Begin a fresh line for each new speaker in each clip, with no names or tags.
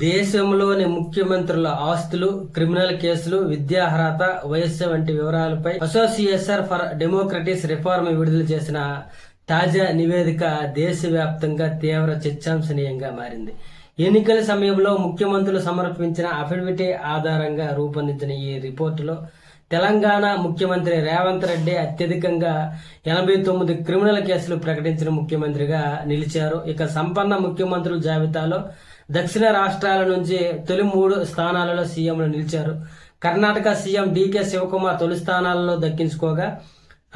దేశంలోని ముఖ్యమంత్రుల ఆస్తులు, క్రిమినల్ కేసులు, విద్యార్హత, వయస్సు వంటి వివరాలపై అసోసియేషన్ ఫర్ డెమోక్రటిక్ రిఫార్మ్ విడుదల చేసిన తాజా నివేదిక దేశవ్యాప్తంగా తీవ్ర చర్చాంశనీయంగా మారింది. ఎన్నికల సమయంలో ముఖ్యమంత్రులు సమర్పించిన అఫిడవిట్ ఆధారంగా రూపొందించిన ఈ రిపోర్టులో తెలంగాణ ముఖ్యమంత్రి రేవంత్ రెడ్డి అత్యధికంగా 89 క్రిమినల్ కేసులు ప్రకటించిన ముఖ్యమంత్రిగా నిలిచారు. ఇక సంపన్న ముఖ్యమంత్రుల జాబితాలో దక్షిణ రాష్ట్రాల నుంచి తొలి 3 స్థానాలలో సీఎంలు నిలిచారు. కర్ణాటక సీఎం డీకే శివకుమార్ తొలి స్థానాలలో దక్కించుకోగా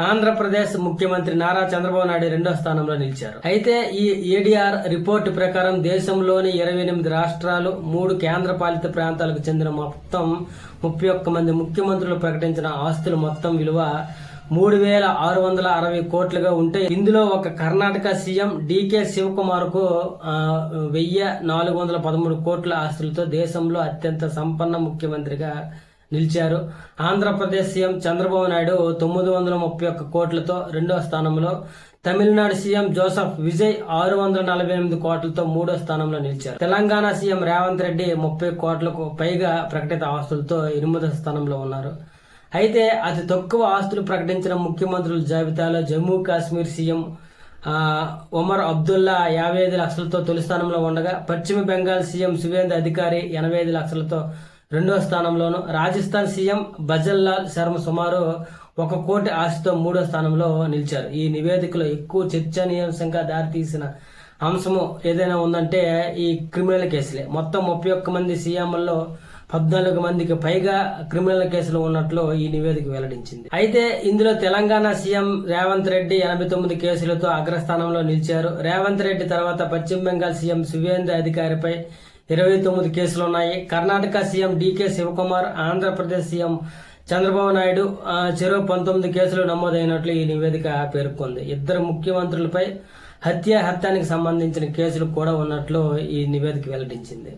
ఆంధ్రప్రదేశ్ ముఖ్యమంత్రి నారా చంద్రబాబు నాయుడు 2వ స్థానంలో నిలిచారు. అయితే ఈ ఏడీఆర్ రిపోర్టు ప్రకారం దేశంలోని 28 రాష్ట్రాలు, 3 కేంద్ర పాలిత ప్రాంతాలకు చెందిన మొత్తం 31 మంది ముఖ్యమంత్రులు ప్రకటించిన ఆస్తుల మొత్తం విలువ 3,660 కోట్లుగా ఉంటే ఇందులో ఒక కర్ణాటక సీఎం డీకే శివకుమార్ కు 1,413 కోట్ల ఆస్తులతో దేశంలో అత్యంత సంపన్న ముఖ్యమంత్రిగా నిలిచారు. ఆంధ్రప్రదేశ్ సీఎం చంద్రబాబు నాయుడు 931 కోట్లతో 2వ స్థానంలో, తమిళనాడు సీఎం జోసెఫ్ విజయ్ 648 కోట్లతో 3వ స్థానంలో నిలిచారు. తెలంగాణ సీఎం రేవంత్ రెడ్డి 30 కోట్లకు పైగా ప్రకటిత ఆస్తులతో 8వ స్థానంలో ఉన్నారు. అయితే అతి తక్కువ ఆస్తులు ప్రకటించిన ముఖ్యమంత్రుల జాబితాలో జమ్మూ కాశ్మీర్ సీఎం ఒమర్ అబ్దుల్లా 55 లక్షలతో తొలి స్థానంలో ఉండగా, పశ్చిమ బెంగాల్ సీఎం సువేందు అధికారి 85 లక్షలతో 2వ స్థానంలోను, రాజస్థాన్ సీఎం భజన్లాల్ శర్మ సుమారు 1 కోటి ఆస్తితో 3వ స్థానంలో నిలిచారు. ఈ నివేదికలో ఎక్కువ చర్చనీయాంశంగా దారితీసిన అంశము ఏదైనా ఉందంటే ఈ క్రిమినల్ కేసులే. మొత్తం 31 మంది సీఎంలలో 14 మందికి పైగా క్రిమినల్ కేసులు ఉన్నట్లు ఈ నివేదిక వెల్లడించింది. అయితే ఇందులో తెలంగాణ సీఎం రేవంత్ రెడ్డి 89 కేసులతో అగ్రస్థానంలో నిలిచారు. రేవంత్ రెడ్డి తర్వాత పశ్చిమ Bengal CM Suvendu అధికారిపై 29 కేసులున్నాయి. Karnataka CM DK Shivakumar, Andhra Pradesh CM Chandrababu Naidu చెరో 19 కేసులు నమోదైనట్లు ఈ నివేదిక పేర్కొంది. 2 ముఖ్యమంత్రులపై హత్యానికి సంబంధించిన కేసులు కూడా ఉన్నట్లు ఈ నివేదిక వెల్లడించింది.